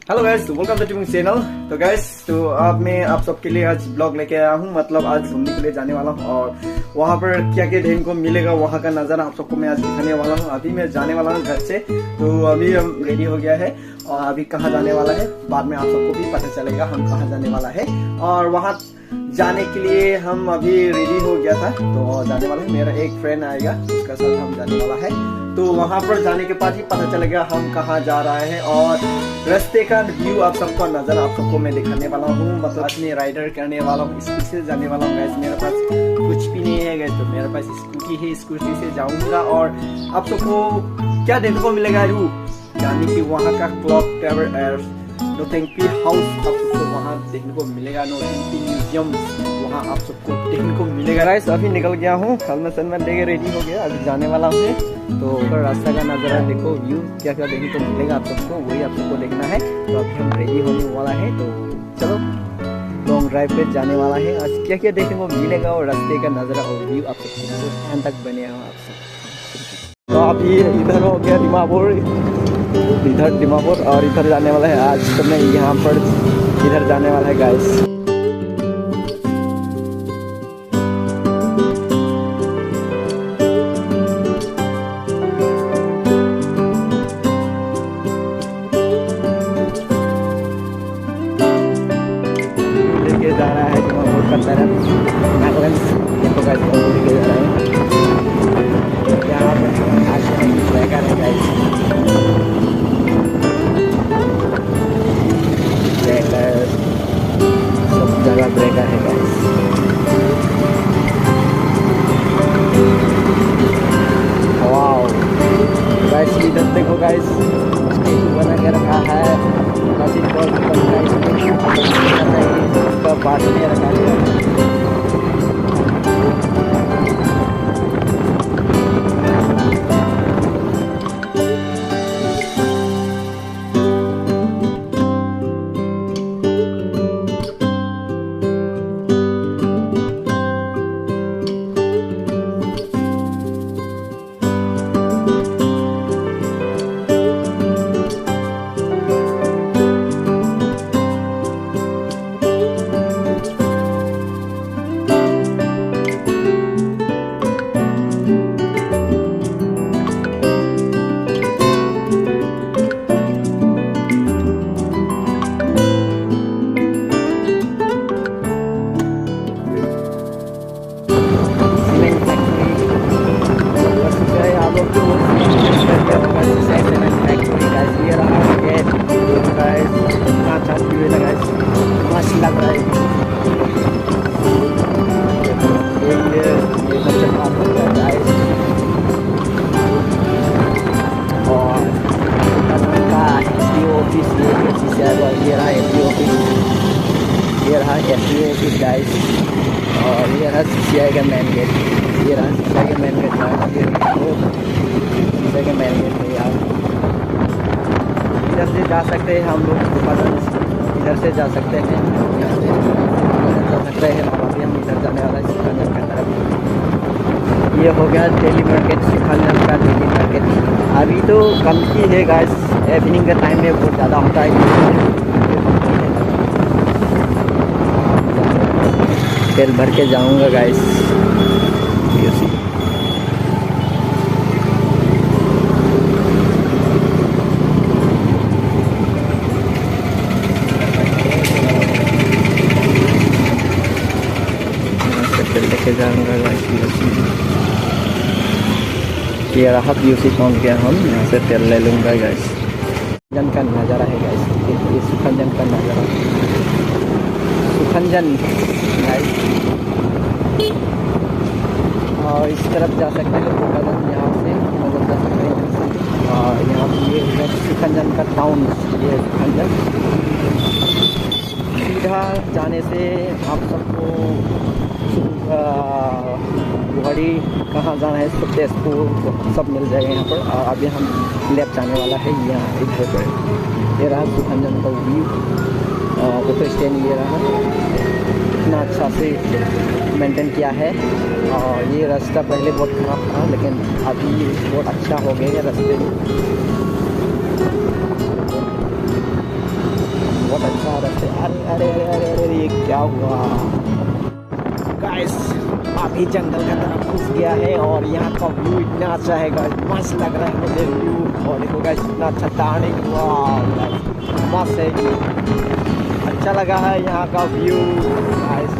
Hello guys, welcome to tipping channel. तो guys, तो अब मैं आप सबके लिए आज ब्लॉग लेके आया हूँ। मतलब आज घूमने के लिए जाने वाला हूँ और वहाँ पर क्या क्या देखने को मिलेगा, वहाँ का नज़ारा आप सबको मैं आज दिखाने वाला हूँ। अभी मैं जाने वाला हूँ घर से, तो अभी हम रेडी हो गया है और अभी कहाँ जाने वाला है बाद में आप सबको भी पता चलेगा हम कहाँ जाने वाला है। और वहाँ जाने के लिए हम अभी रेडी हो गया था, तो जाने वाला है। मेरा एक फ्रेंड आएगा, उसका साथ हम जाने वाला है। तो वहाँ पर जाने के बाद ही पता चलेगा हम कहाँ जा रहे हैं और रास्ते का व्यू आप सबको नजर आप सबको मैं दिखाने वाला हूँ। मतलब अपने राइडर करने वाला हूँ, स्कूटी से जाने वाला हूँ गाइस। मेरे पास कुछ भी नहीं है गाइस, तो मेरे पास स्कूटी है, स्कूटी से जाऊंगा और आप सबको क्या देखने को मिलेगा यानी कि वहाँ का क्लॉक टावर, नोटिंगपी हाउस आप सबको वहाँ देखने को मिलेगा, नोटिंगपी म्यूजियम वहाँ आप सबको देखने को मिलेगा। गाइस अभी निकल गया हूँ, हेलमेट सेलमेट लेके रेडी हो गया, अभी जाने वाला हूँ। तो ऊपर रास्ता का नज़ारा देखो, व्यू क्या क्या देखने को मिलेगा आप सबको, वही आप सबको देखना है। तो अभी हम रेडी होने वाला है, तो चलो लॉन्ग ड्राइव पे जाने वाला है। आज क्या क्या देखने को मिलेगा और रास्ते का नज़ारा और व्यू आप सबको एंड तक बने हो आप सब। तो अभी इधर हो गया दिमापुर, इधर दिमापुर और इधर जाने वाला है। आज तो मैं यहाँ पर इधर जाने वाला है गाइस। जा रहा है दिमापुर का तरफ नागलंस, देखो गाइस लेके जा रहा है। यहाँ पर आज ब्रेकर है गाइस, ब्रेकर सब जगह ब्रेकर है गाइस। वाओ गाइस, इधर देखो गाइस, स्टेचू बना के रखा है, बात नहीं रखा गया। ये रहा एसडीओ ऑफिस गाइस और ये रहा सीसीआई का मेन गेट। ये रहा सीसीआई का मेन गेट, सीसीआई का मेन गेट है यार। इधर से जा सकते हैं हम लोग, इधर से जा सकते हैं, यहाँ से जा सकते हैं। और अभी हम इधर जाने वाला है सिखांजन की तरफ। ये हो गया डेली मार्केट, सिखांजन का डेली मार्केट। अभी तो कम की है गाइस, इवनिंग के टाइम में बहुत ज़्यादा होता है। तेल भर के जाऊंगा गाइस। तेल लेके जाऊंगा गाइस। ये रहा पीयूसी पहुंच गया हम, यहाँ से तेल ले लूँगा गाइस। जन का नज़ारा है गाइस, ये सुखंजन का नज़ारा, सुखंजन गाइस। और इस तरफ जा सकते हैं सुखंजन, यहाँ से मतलब जा सकते हैं। और यहाँ पर ये है सुखंजन का टाउन, ये है सुखंजन। सीधा जाने से आप सबको गुवाहाटी कहाँ जाना है, तेजपुर सब मिल जाएगा यहाँ पर। और अभी हम लेफ्ट जाने वाला है यहाँ इधर पर। ये रहा सुखंजन का व्यू, ऑटो स्टैंड ये रहा, इतना अच्छा से मेंटेन किया है। और ये रास्ता पहले बहुत ख़राब था, लेकिन अभी बहुत अच्छा हो गया है रास्ते में। बहुत अच्छा रास्ते। अरे अरे अरे अरे अरे ये क्या हुआ गाइस, अभी जंगल का तरफ घुस गया है और यहाँ का व्यू इतना अच्छा है गाइस, मस्त लग रहा है मुझे व्यू। और देखो गाइस इतना अच्छा टर्निंग, वाह मस्त है, अच्छा लगा है यहाँ का व्यू गाइस।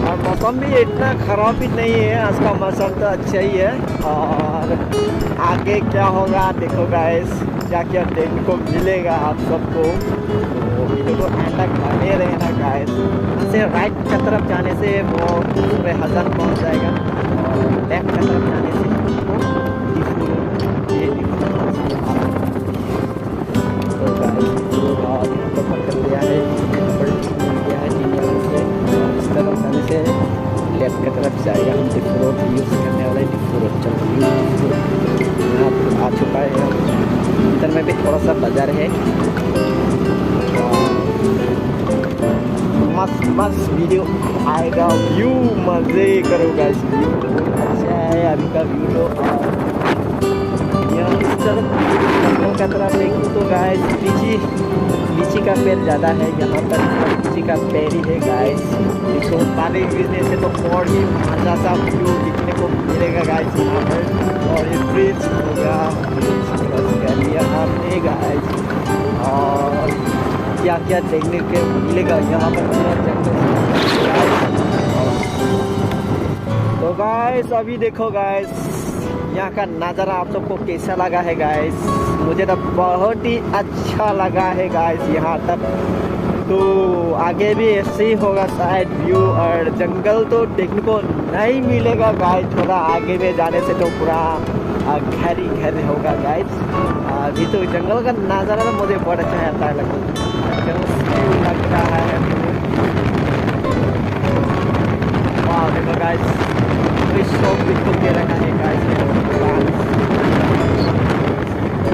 और मौसम भी इतना ख़राब भी नहीं है, आज का मौसम तो अच्छा ही है। और आगे क्या होगा देखो गाइस, क्या क्या देखने को मिलेगा आप सबको, तो वीडियो को एंड तक बने रहना गाइस। से राइट की तरफ जाने से वो पूरे हसन पहुंच जाएगा और लेफ्ट की तरफ जाने से ये तो गाइस तो पकड़ लिया है, गया है इस तरफ जाने से लेफ्ट की तरफ जाएगा। हम डिफरोट यूज़ करने वाले डिफरोट यहाँ पर आ चुका है। इधर में भी थोड़ा सा बाजार है, मस्त मस्त वीडियो आएगा, व्यू मज़े करो गाइस, व्यू बहुत अच्छा है अभी का व्यू। तो यहाँ इस तरफ जंगल का तरफ देखूँ तो गाइस लीची का पेड़ ज़्यादा है यहाँ पर, लीची का पेड़ ही है गाइस। देखो पानी गिरने से तो और ही मज़ा सा व्यू दिखने को मिलेगा गाइस यहाँ पर। और ये ब्रिज हो गया, कर लिया हमने गाइस। और क्या क्या देखने के मिलेगा यहाँ पर पूरा जंगल। तो गाइस अभी देखो गाइस यहाँ का नज़ारा आप सबको कैसा लगा है गाइस, मुझे तो बहुत ही अच्छा लगा है गाइस यहाँ तक। तो आगे भी ऐसे ही होगा शायद व्यू, और जंगल तो देखने को नहीं मिलेगा गाइस, थोड़ा आगे में जाने से तो पूरा घर ही घर होगा गाइस। अभी तो जंगल का नज़ारा तो मुझे बहुत अच्छा आता है, लग रहा है। वाह देखो गाइस, कोई शॉप भी खुल के रखा है गाइस,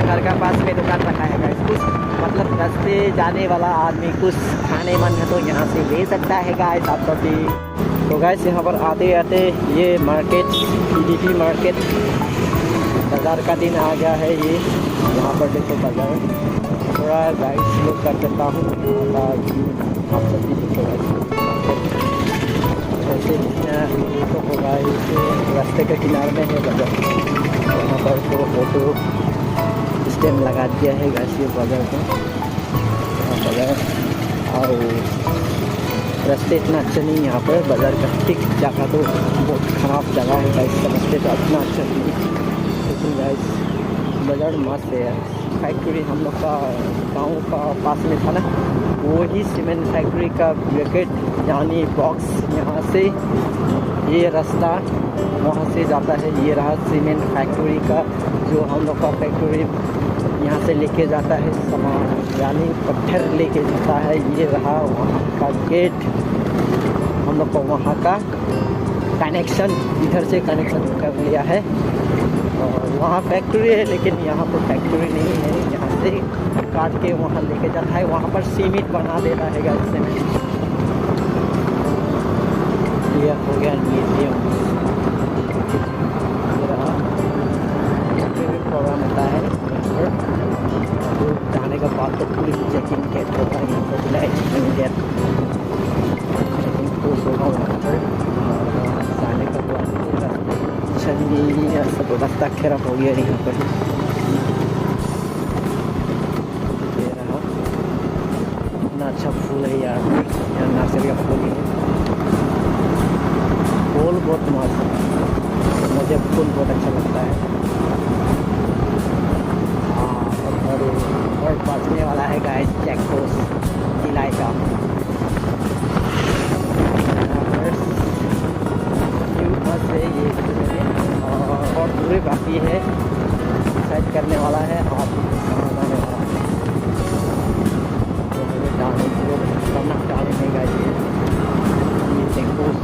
घर का पास में दुकान रखा है गाइस। कुछ मतलब रास्ते जाने वाला आदमी कुछ खाने मन है तो यहाँ से ले सकता है गाइस आप सभी। तो गाइस यहाँ पर आते आते ये मार्केट पीडीपी मार्केट बाज़ार का दिन आ गया है। ये यहाँ पर देखो बाज़ार थोड़ा गाइस लोग कर देता हूँ आप सभी देखो ऐसे तो होगा। इसे रास्ते के किनारे में है बाज़ार, यहाँ पर तो फोटो स्टैंड लगा दिया है गाइस ये बाज़ार को। बाज़ार और रास्ते इतना अच्छा नहीं यहाँ पर, बाज़ार का ठीक जगह तो बहुत ख़राब जगह है गाइस, रास्ते तो इतना अच्छा नहीं, लेकिन गाइस बाज़ार मस्त है यार। फैक्ट्री हम लोग का गांव का पास में था ना, वही सीमेंट फैक्ट्री का ब्रिकेट यानी बॉक्स, यहाँ से ये रास्ता वहाँ से जाता है। ये रहा सीमेंट फैक्ट्री का, जो हम लोग का फैक्ट्री यहाँ से लेके जाता है सामान यानी पत्थर लेके जाता है। ये रहा वहाँ का गेट, हम लोग को वहाँ का कनेक्शन इधर से कनेक्शन कर लिया है। और वहाँ फैक्ट्री है लेकिन यहाँ पर फैक्ट्री नहीं है, यहाँ से काट के वहाँ लेके जाता है, वहाँ पर सीमेंट बना देता है गाइस सीमेंट। ये हो गया म्यूजियम, प्रोग्राम होता है तो जाने के बाद तो पुलिस चेकिंग गेट होता है, यहाँ पर बुलाए गेट तो होगा वहाँ पर। जाने का बाद छन्नी सब रास्ता खराब हो गया यहाँ पर। इतना अच्छा फूल है यार, यहाँ नर्सरी का फूल है, फूल बहुत मस्त है, मुझे फूल बहुत अच्छा लगता है। और बचने वाला है गाइस चेक पोस्ट किला का, से ये और पूरे बाकी है, सेट करने वाला है आप कहाँ जाने वाला है तो मुझे डालने करना डालने का ये चेक पोस्ट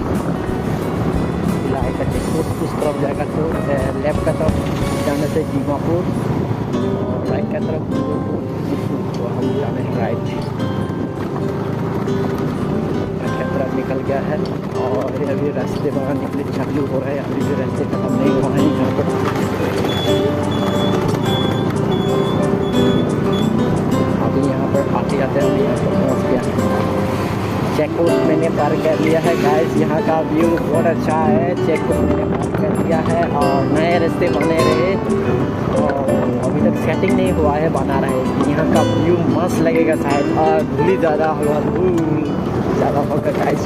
किला का चेक पोस्ट उस तरफ जाएगा तो लेफ्ट का तरफ जाने से दीमापुर और राइट का तरफ तो हम जाने हैं राइट तरफ निकल गया है। और अभी रास्ते बाहर निकले चालू हो रहा है, अभी भी रास्ते खत्म नहीं हुआ है यहाँ पर। अभी यहाँ पर आते जाते हम यहाँ पर पहुँच गया। चेकपोस्ट मैंने पार कर लिया है गाइस। यहाँ का व्यू बहुत अच्छा है। चेकपोस्ट मैंने पार कर लिया है और नए रास्ते बने रहे तो अभी तक सेटिंग नहीं हुआ है, बना रहे। यहाँ का व्यू मस्त लगेगा शायद, और धूल ज़्यादा होगा, धूल ज़्यादा होगा गाइस।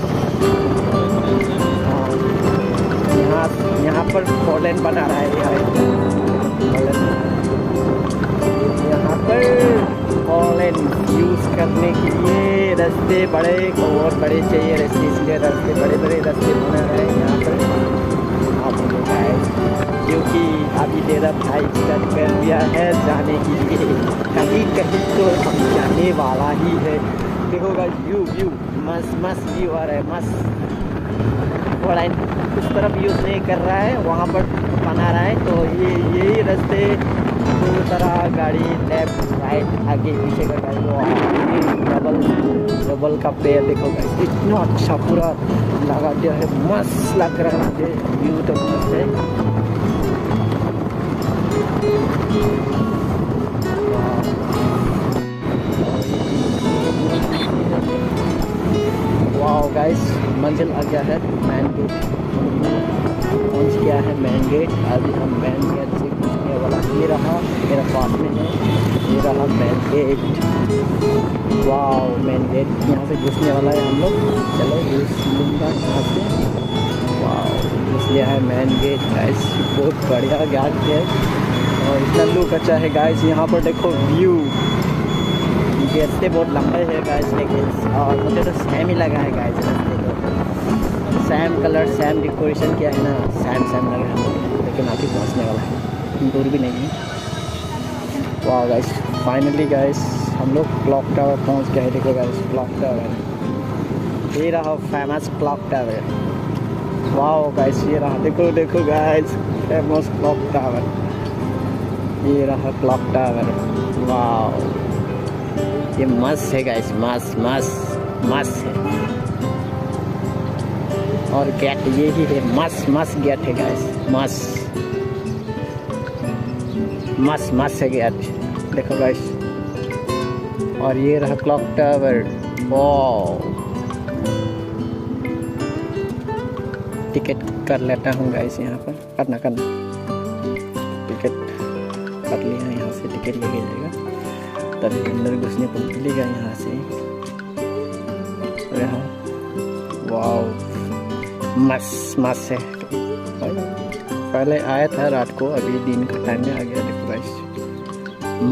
यहाँ पर 4 लेन बना रहा है यहाँ पर 4 लेन यूज़ करने के लिए रास्ते बड़े और बड़े चाहिए रास्ते, इसलिए रास्ते बड़े रास्ते बना रहे हैं यहाँ पर आप लोग आए, क्योंकि अभी मेरा भाई स्टार्ट कर दिया है जाने के लिए। कहीं तो हम जाने वाला ही है। देखो गाइस व्यू मस्त व्यू आ रहा है, मस्त। और उस तरफ यूज़ नहीं कर रहा है, वहाँ पर बना रहा है। तो यही रास्ते 2 तरह गाड़ी लेफ्ट राइट आगे पीछे का गाड़ी, वो डबल का पेड़ देखो गाइस, इतना अच्छा पूरा लगा दिया है, मस्त लग रहा है व्यू तो मस्त है। वाओ गाइस, मंजिल आ गया है, मेन गेट पहुँच गया है, मेन गेट। अभी हम मेन गेट से घुसने वाला, ये रहा मेरा पास में है, ये रहा main gate. Wow main gate, यहाँ से घुसने वाला है हम लोग। चलो घुस लूँगा यहाँ से। वाओ घुस लिया है मेन गेट गाइस, बहुत बढ़िया गेट है और इसका लुक अच्छा है गाइस। यहाँ पर देखो व्यू, रास्ते बहुत लंबे है गाइस, लेकिन और मुझे तो सेम ही लगा है गाइस रास्ते तो। सेम कलर सेम डेकोरेशन किया है ना, सेम लगा है, लेकिन अभी पहुँचने वाला है, दूर भी नहीं है। वाह गाइस, फाइनली गाइस हम लोग क्लॉक टावर पहुँच गए। देखो गाइस क्लॉक टावर, ये रहा फेमस क्लॉक टावर। वाह गाइस ये रहा, देखो गाइस फेमस क्लॉक टावर, ये रहा क्लॉक टावर। वाह ये मस्त है गाइस, मस्त है। और गेट ये ही है, मस्त गेट है गाइस, मस्त है गेट, देखो गाइस। और ये रहा क्लॉक टावर। वाओ टिकट कर लेता हूँ गाइस, यहाँ पर करना टिकट कर लिया, यहाँ से टिकट लेके जाएगा तभी अंदर घुसने को मिलेगा यहाँ से। वाओ मस्त है। पहले आया था रात को, अभी दिन का टाइम में आ गया। देखो गाइस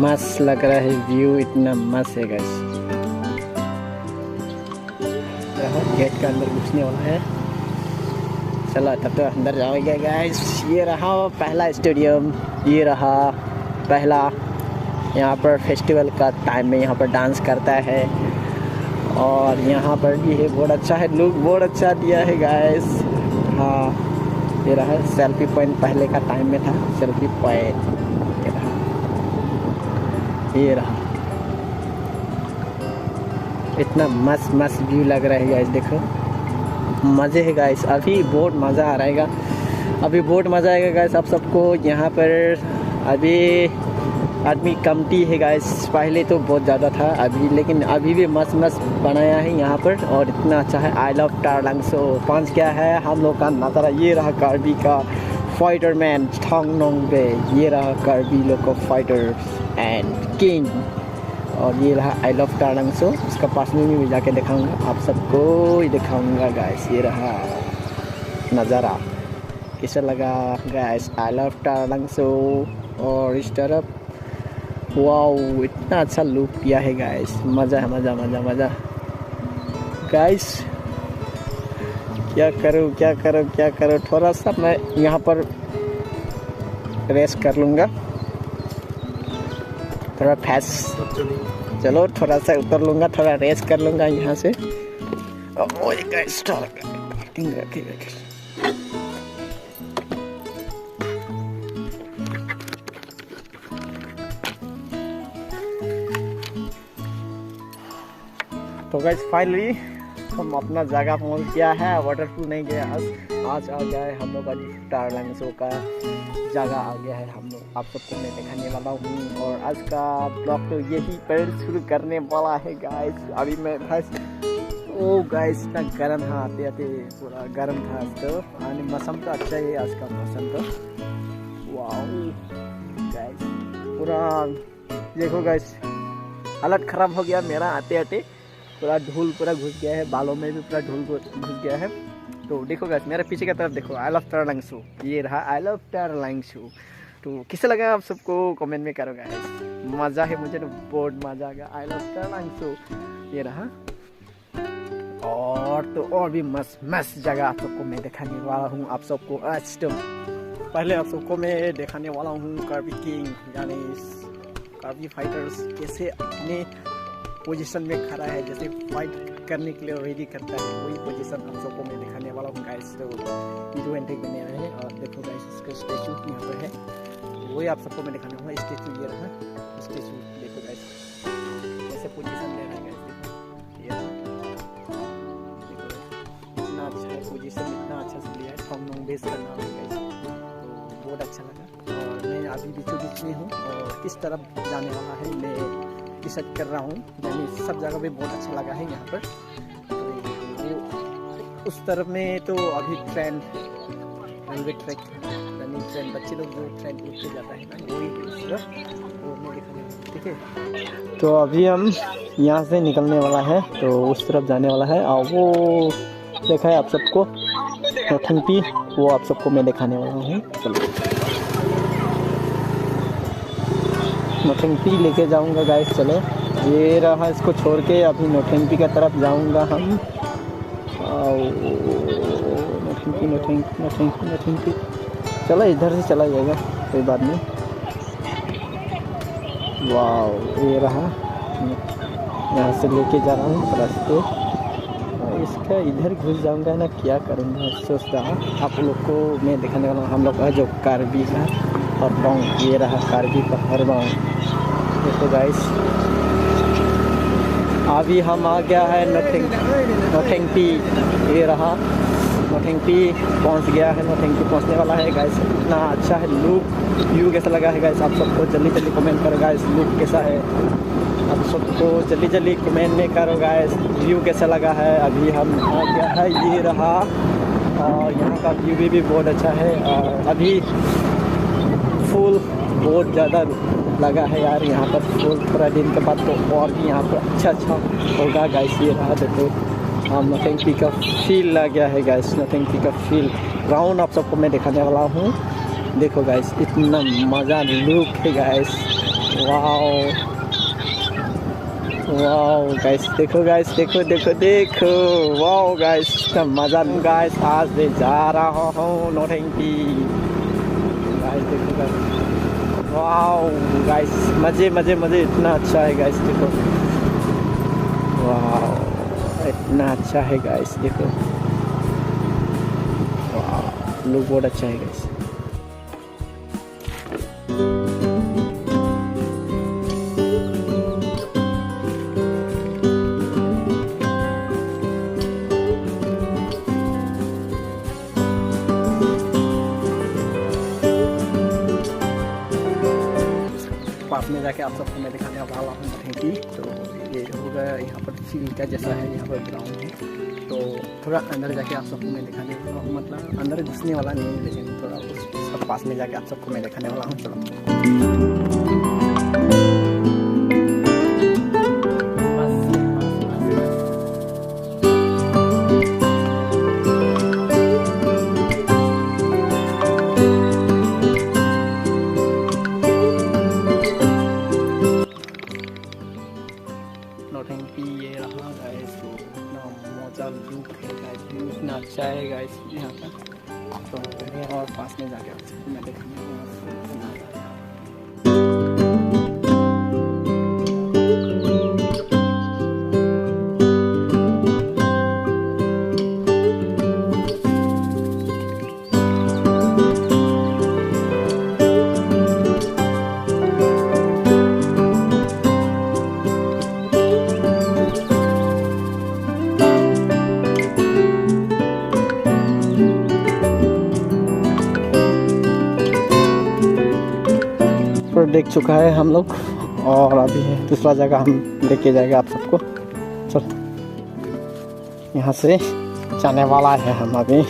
मस्त लग रहा है व्यू, इतना मस्त है गाइस। गेट के अंदर घुसने वाला है, चलो तब तो अंदर जाओगे गाइस। ये रहा पहला स्टेडियम, ये रहा पहला, यहाँ पर फेस्टिवल का टाइम में यहाँ पर डांस करता है। और यहाँ पर भी है, बहुत अच्छा है, लुक बहुत अच्छा दिया है गाइस। हाँ ये रहा सेल्फी पॉइंट, पहले का टाइम में था सेल्फी पॉइंट, ये रहा इतना मस्त व्यू लग रहा है गाइस। देखो मज़े है गाइस, अभी बहुत मज़ा आ रहेगा, अभी बहुत मज़ा आएगा गाइस आप सबको। यहाँ पर अभी आदमी कमती है गाइस, पहले तो बहुत ज़्यादा था अभी, लेकिन अभी भी मस्त बनाया है यहाँ पर और इतना अच्छा है। आई लव टारलंगसो पहुँच गया है हम लोग का नज़ारा। ये रहा कार्बी का फाइटर मैन थोंग नोंगबे, ये रहा कार्बी लोग का फाइटर एंड किंग। और ये रहा आई लव टारलंगसो, उसका पास में भी जाके दिखाऊंगा आप सबको, ही दिखाऊंगा गाइस। ये रहा नज़ारा, कैसा लगा गाइस आई लव टारलंगसो। और इस तरफ वाओ इतना अच्छा लुक दिया है गाइस, मज़ा है, मज़ा गाइस। क्या करो, थोड़ा सा मैं यहाँ पर रेस्ट कर लूँगा, थोड़ा चलो थोड़ा सा उतर लूँगा, थोड़ा रेस्ट कर लूँगा यहाँ से। गाइस तो गाइस फाइनली हम अपना जगह पहुंच गया है। वाटरफॉल नहीं गया आज आ गया है हम लोग का टारलैंग्सो का जगह आ गया है। हम लोग आप सबको मैं दिखाने वाला हूँ और आज का ब्लॉग तो यही पर शुरू करने वाला है गाइस। अभी मैं बस गाइस इतना गर्म था, आते आते पूरा गर्म था आज तो। और मौसम तो अच्छा है आज का मौसम तो। वाह गाइस पूरा देखो गाइस, हालत ख़राब हो गया मेरा आते आते। पूरा धूल पूरा घुस गया है, बालों में भी पूरा धूल घुस गया है। तो देखो गाइस मेरे पीछे की तरफ देखो, आई लव टारलैंग्सो, ये रहा आई लव टारलैंग्सो। तो किसे लगा आप सबको कमेंट में करो गाइस। मज़ा है मुझे तो बहुत मज़ा आ गया। आई लव टारलैंग्सो ये रहा। और तो और भी मस्त जगह आप सबको मैं दिखाने वाला हूँ। आप सबको आज तो पहले आप सबको मैं दिखाने वाला हूँ कार्बी किंग यानी कार्बी फाइटर्स कैसे अपने पोजीशन में खड़ा है, जैसे फाइट करने के लिए रेडी करता है, वही पोजीशन आप सबको मैं दिखाने वाला हूँ गाइस। तो वीडियो एंड बने रहे हैं और देखो गाइस इसका स्टैचू यहाँ पर है, वही आप सबको मैं दिखाने वाला। स्टैचू ये रहा स्टैचू, देखो गाइस कैसे पोजीशन ले रहा है गाइस। ये देखो इतना अच्छा है पोजीशन, इतना अच्छा से लिया है। थॉमनोंग बेस का नाम है गाइस, तो बहुत अच्छा लगा। और मैं अभी बीचों बीच में हूँ और किस तरफ जाने वाला है मैं डिसाइड कर रहा हूँ। यानी सब जगह पे बहुत अच्छा लगा है यहाँ पर। तो उस तरफ में तो अभी ट्रेन रेलवे ट्रैक यानी ट्रेन बच्चे लोग जो ट्रेन उठ के जाता है ना, वही उस तरफ तो मैं दिखाने, ठीक है। तो अभी हम यहाँ से निकलने वाला है, तो उस तरफ जाने वाला है। और वो देखा है आप सबको नोटिंग, वो आप सबको मैं दिखाने वाला हूँ। चलो नोटिंग लेके जाऊंगा गाइस। चलो ये रहा, इसको छोड़ के अभी नोटिंग की तरफ जाऊंगा हम। नोटिंग चलो इधर से चला जाएगा, कोई बात नहीं। वाह ये रहा, यहाँ से लेके जा रहा हूँ रास्ते। इसका इधर घुस जाऊंगा ना, क्या करूँगा सोच रहा। आप लोग को मैं दिखाने वाला हूँ हम लोग का जो कार्बी का हरलोंग, ये रहा कार्बी का हरलोंग। देखो गाइस अभी हम आ गया है नोटिंग पी, ये रहा नोटिंग पी पहुंच गया है। नोटिंग पी पहुंचने वाला है गाइस। इतना अच्छा है लुक, व्यू कैसा लगा है गाइस आप सबको जल्दी कमेंट करो गाइस। लुक कैसा है आप सबको जल्दी कमेंट में करो गाइस। व्यू कैसा लगा है। अभी हम आ गया है, ये रहा। और यहाँ का व्यू भी बहुत अच्छा है। और अभी फूल बहुत ज़्यादा लगा है यार यहाँ पर फूल। थोड़ा दिन के बाद तो और भी यहाँ पर अच्छा होगा गाइस। ये रहा देखो, हम नोटिंग पी का फील लग गया है गाइस। नोटिंग पी का फील राउंड आप सबको मैं दिखाने वाला हूँ। देखो गाइस इतना मज़ा लुक है गाइस। वाओ गाइस, देखो गाइस, देखो वाओ गाइस इतना मज़ा गाइस। आज से जा रहा हूँ नोटिंग पी गाइस। देखो गाइस वाओ गाइस, मज़े इतना अच्छा है गाइस। देखो वाओ इतना अच्छा है गाइस। देखो वाओ लुक बहुत अच्छा है गाइस। पास में जाके आप सबको मैं दिखाने वाला हूँ नोटिंग पी। तो ये होगा यहाँ पर फील्ड का जैसा है, यहाँ पर ग्राउंड है। तो थोड़ा अंदर जाके आप सबको मैं दिखाने वाला हूँ, मतलब अंदर घुसने वाला नहीं है, लेकिन थोड़ा उस पास में जाके आप सबको मैं दिखाने वाला हूँ। चलो नोटिंग पी ये रहा गाइस। इतना मजा लुक है गाइस, व्यू इतना अच्छा है गाइस यहाँ का। तो और पास में जाके मैं देखने देख चुका है हम लोग, और अभी दूसरा जगह हम लेके जाएंगे आप सबको। चल, यहाँ से जाने वाला है हम अभी।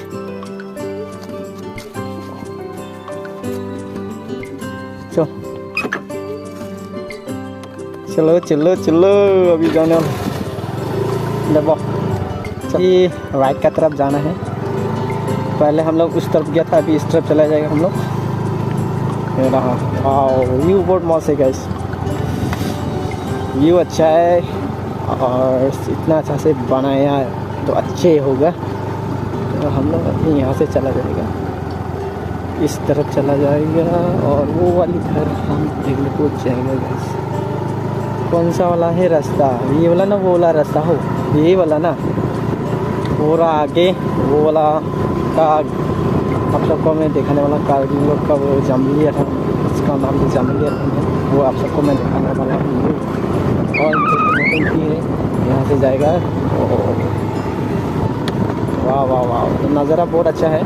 चल, चलो चलो चलो, अभी जाने वाला। ये राइट का तरफ जाना है। पहले हम लोग उस तरफ गया था, अभी इस तरफ चला जाएगा हम लोग। ये रहा, व्यू बहुत मस्त है गाइस, व्यू अच्छा है और इतना अच्छा से बनाया तो अच्छे होगा। तो हम लोग अभी यहाँ से चला जाएगा, इस तरफ चला जाएगा, और वो वाली घर हम देखने को जाएंगे गाइस। कौन सा वाला है रास्ता? ये वाला ना, वो वाला रास्ता हो, यही वाला ना, पूरा आगे वो वाला का आप सबको मैं दिखाने वाला। कारगिल लोग का वो जामलिया था, उसका नाम भी जामलिया था, वो आप सबको मैं दिखाने वाला हूँ। और है यहाँ से जाएगा। वाह वाह वाह, तो नज़ारा बहुत अच्छा है।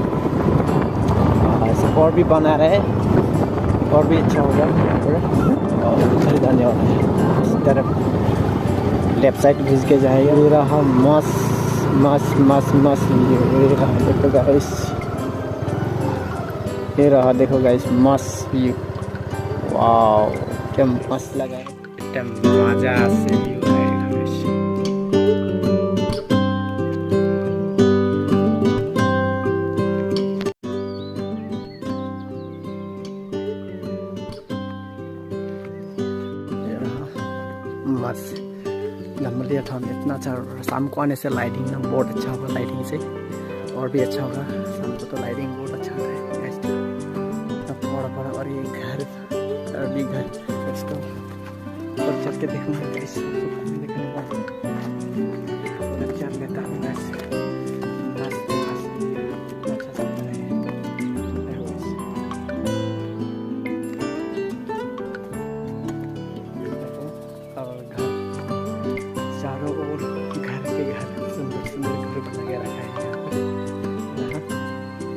ऐसे और भी बना रहे हैं, और भी अच्छा होगा यहाँ पर। और उधर जाने वाला है, इस तरफ लेफ्ट साइड घिस के जाएगा। ये रहा मस्त मस्त मस्त मस्त, ये रहा देखो गाइस, ये रहा देखो गाइस, मस्त व्यू। वाह, क्या मस्त लगा है, एकदम मजा से व्यू है गाइस। मस्त जामलिया था इतना अच्छा। शाम को आने से लाइटिंग ना बहुत अच्छा होगा, लाइटिंग से और भी अच्छा होगा। शाम को तो लाइटिंग बहुत अच्छा होता है। बड़ा बड़ा, और ये घर भी घर इसको और चल के देखूँगा गाइस, देखने को अच्छा लेता हूँ गाइस। मस्त मस्त अच्छा चलता है। और घर चारों ओर घर के घर, सुंदर सुंदर घर बना के रखा है यहाँ पर।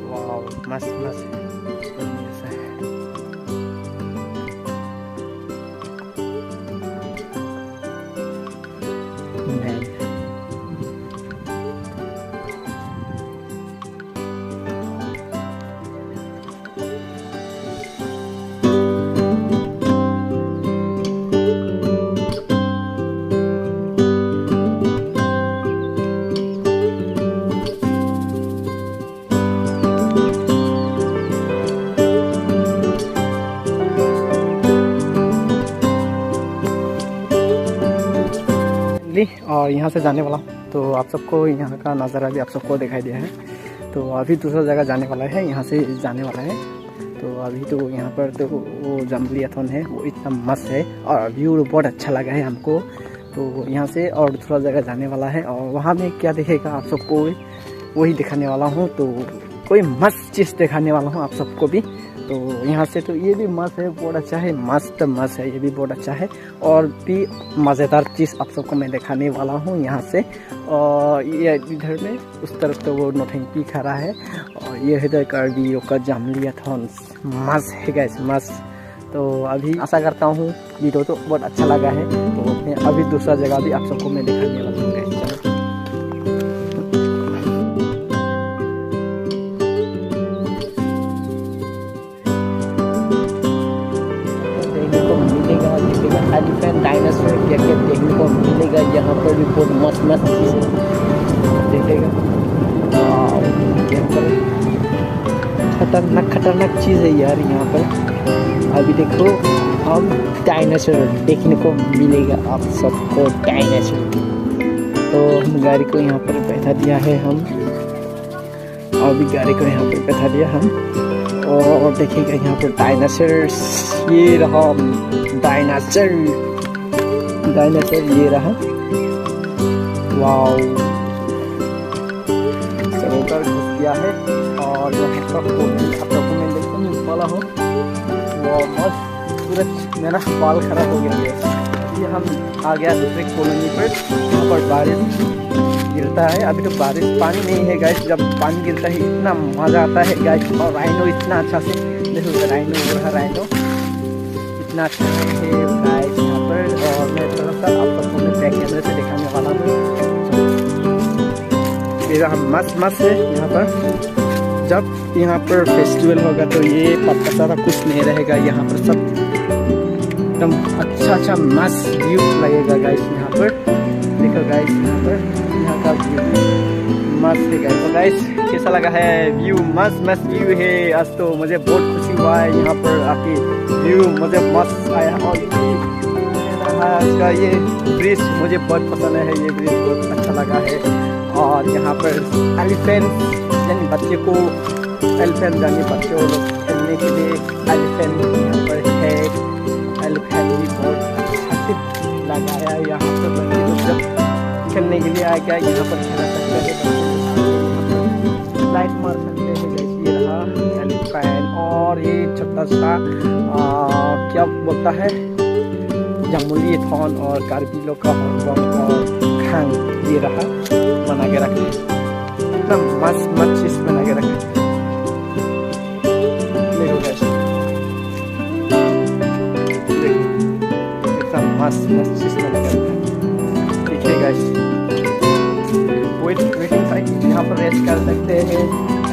वाह, मस्त मस्त ऐसा है। और यहाँ से जाने वाला हूँ, तो आप सबको यहाँ का नज़ारा भी आप सबको दिखाई दिया है। तो अभी दूसरा जगह जाने वाला है, यहाँ से जाने वाला है। तो अभी तो यहाँ पर तो वो जामलियाथन है, वो इतना मस्त है और व्यू बहुत अच्छा लगा है हमको। तो यहाँ से और दूसरा जगह जाने वाला है, और वहाँ में क्या दिखेगा आप सबको वही दिखाने वाला हूँ। तो कोई मस्त चीज़ दिखाने वाला हूँ आप सबको भी। तो यहाँ से तो ये भी मस्त है, बहुत अच्छा है, मस्त मस्त है, ये भी बहुत अच्छा है। और भी मज़ेदार चीज़ आप सबको मैं दिखाने वाला हूँ यहाँ से। और ये इधर में उस तरफ तो वो नौटंकी खड़ा है, और ये इधर कारगिल का जामलियाथन मस्त है गाइस, मस्त। तो अभी आशा करता हूँ वीडियो तो बहुत अच्छा लगा है। तो मैं अभी दूसरा जगह भी आप सबको मैं दिखाने वाला हूँ गाइस। एलिफेंट डायनासोर क्या क्या देखने को मिलेगा यहाँ पर भी, बहुत मस्त मस्त चीज़ देखेगा। यहाँ पर खतरनाक खतरनाक चीज़ है यार यहाँ पर। अभी देखो हम डायनासोर देखने को मिलेगा आप सबको, डायनासोर। तो हम गाड़ी को यहाँ पर बैठा दिया है, हम अभी गाड़ी को यहाँ पर बैठा दिया हम, और देखिएगा यहाँ पर डायनासोर्स। ये रहा डायनासोर, डायनासोर ये रहा। वाओ, सरोवर घुस गया है, और यहाँ पर आपको मैं देखने वाला हूँ। वाह मस्त, सूरज मेरा बाल खराब हो गया है। ये हम आ गया दूसरे कॉलोनी पर, यहाँ पर बारिश गिरता है। अभी तो बारिश पानी नहीं है गाइस, जब पानी गिरता है इतना मज़ा आता है गाइस। और राइनो इतना अच्छा से देखो, राइनो हो रहा, राइनो इतना अच्छा है गाइस यहाँ पर। और मैं थोड़ा सा आप सबको मैं बैक कैमरे से दिखाने वाला हूँ। मेरा मस्त मस्त है यहाँ पर। जब यहाँ पर फेस्टिवल होगा तो ये पत्ता सारा कुछ नहीं रहेगा, यहाँ पर सब एकदम अच्छा मस्त व्यू लगेगा गाइस। यहाँ पर देखो गाइस, यहाँ का व्यू मस्त है गाइस। तो गाइस कैसा लगा है व्यू? मस्त व्यू है। आज तो मुझे बहुत खुशी हुआ है यहाँ पर आके, व्यू मुझे मस्त आया। और आज का ये ब्रिज मुझे बहुत पसंद है, ये ब्रिज बहुत अच्छा लगा है। और यहाँ पर एलिफेंट यानी बच्चे को एलिफेंट जाने बच्चे लोग खेलने के लिए एलिफेंट यहाँ पर है। एलिफेंट भी बहुत अच्छा लगाया है यहाँ पर, बच्चे को जब खेलने के लिए आया यहाँ पर खेल सकते हैं, लाइट मार सकते हैं। जैसे ये रहा एलिफेंट। और ये छोटा सा क्या बोलता है जमुली थॉन और कार्बी लोग का हॉर्न और खांग ये रहा बना के रखे, इतना मस्त चीज बना के रखे। देखो गाइस, इतना मस्त चीज बना के रखा। देखिए गाइस, वेटिंग साइड यहाँ पर रेस्ट कर सकते हैं,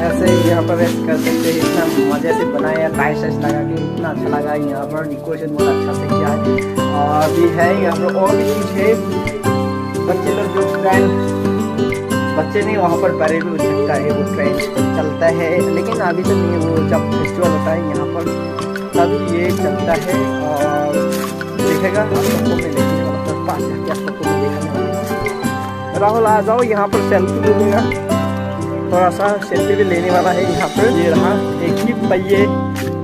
ऐसे ही यहाँ पर रेस्ट कर सकते हैं। इतना मजे से बनाया, लाइट लगा के इतना अच्छा लगा। यहाँ पर डेकोरेशन बहुत अच्छा से किया है। और भी है यहाँ पर और भी चीज है, बच्चे लोग जो ट्रेन, बच्चे नहीं वहाँ पर बड़े भी उठ सकता है, वो ट्रेन चलता है। लेकिन अभी तो नहीं, वो जब फेस्टिवल होता है यहाँ पर तभी ये चलता है। और देखेगा आप सबको मैं देखने वाला था, पास जाके आप सबको मैं दिखाने वाला। राहुल आ जाओ, यहाँ पर सेल्फी ले लेगा, थोड़ा सा सेल्फी भी लेने वाला है। यहाँ पर ये रहा एक ही पहिए,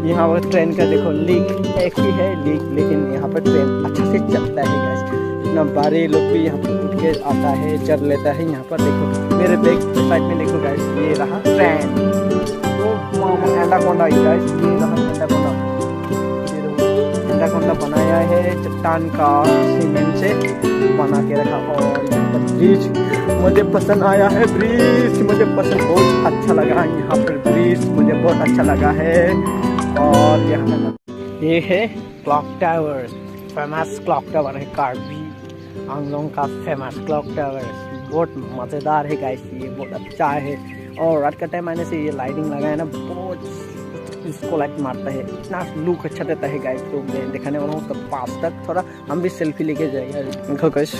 यहाँ पर ट्रेन का देखो लीक एक ही है लीक, लेकिन यहाँ पर ट्रेन अच्छा से चलता है गाइस। इतना बारे लोग भी यहाँ पर उठ के आता है, चल लेता है। यहाँ पर देखो मेरे बैक साइड में देखो गाइस, ये रहा ट्रेन। तो एंडाकोंडा ही गाइस, ये रहा एंडाकोंडा बनाया है चट्टान का, सीमेंट से बना के रखा। और यहाँ पर ब्रिज मुझे पसंद आया है, ब्रिज मुझे पसंद बहुत अच्छा लगा। यहाँ पर ब्रिज मुझे बहुत अच्छा लगा है। और यहाँ ये है clock tower, famous clock tower है, कार्बी आंगलोंग का फेमस क्लॉक टावर। बहुत मज़ेदार है गाइस, ये बहुत अच्छा है। और रात का टाइम आने से ये लाइटिंग लगा है ना, बहुत इसको लाइट मारता है, इतना लुक अच्छा देता है गाइस। तो मैं दिखाने वाला हूँ तब पास तक, थोड़ा हम भी सेल्फी लेके जाएगा। देखो गाइस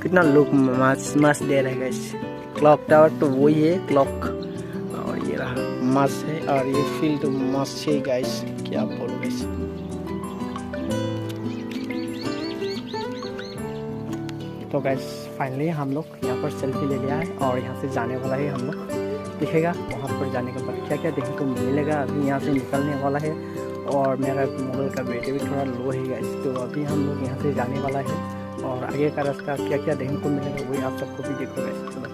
कितना लुक मस्त दे रहा है गाइस। क्लॉक टावर तो वही है क्लॉक, और ये रहा मस्त है। और ये फील तो मस्त है गाइस, क्या बोलो गाइस। तो गाइस फाइनली हम लोग यहाँ पर सेल्फी ले लिया है और यहाँ से जाने वाला है हम लोग। दिखेगा वहाँ पर जाने के बाद क्या क्या देखने को मिलेगा। अभी यहाँ से निकलने वाला है और मेरा मोबाइल का बैटरी भी थोड़ा लो है गाइस, तो अभी हम लोग यहाँ से जाने वाला है। और आगे का रास्ता क्या क्या देखने को मिलेगा वही आप सबको भी देखो गाइस। चलो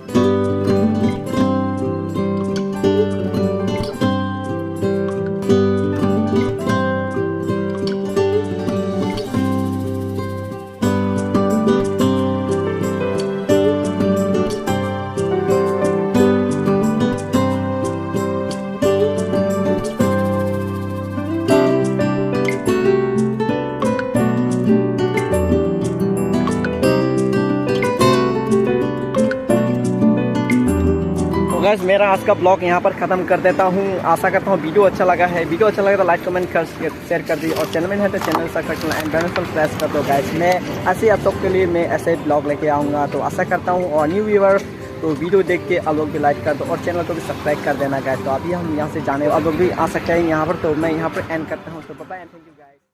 गाइस मेरा आज का ब्लॉग यहाँ पर ख़त्म कर देता हूँ। आशा करता हूँ वीडियो अच्छा लगा है। वीडियो अच्छा लगा तो लाइक कमेंट कर शेयर कर दी, और चैनल में है तो चैनल सब्सक्राइब करना एंड बेल आइकन प्रेस कर दो गाइस। मैं ऐसे आप सबके लिए मैं ऐसे ब्लॉग लेके आऊँगा, तो आशा करता हूँ। और न्यू व्यूअर तो वीडियो देख के आप लोग भी लाइक कर दो और चैनल को भी सब्सक्राइब कर देना गाइस। तो अभी हम यहाँ से जाने आप लोग भी आ सकते हैं यहाँ पर, तो मैं यहाँ पर एंड करता हूँ। तो bye bye, thank you guys.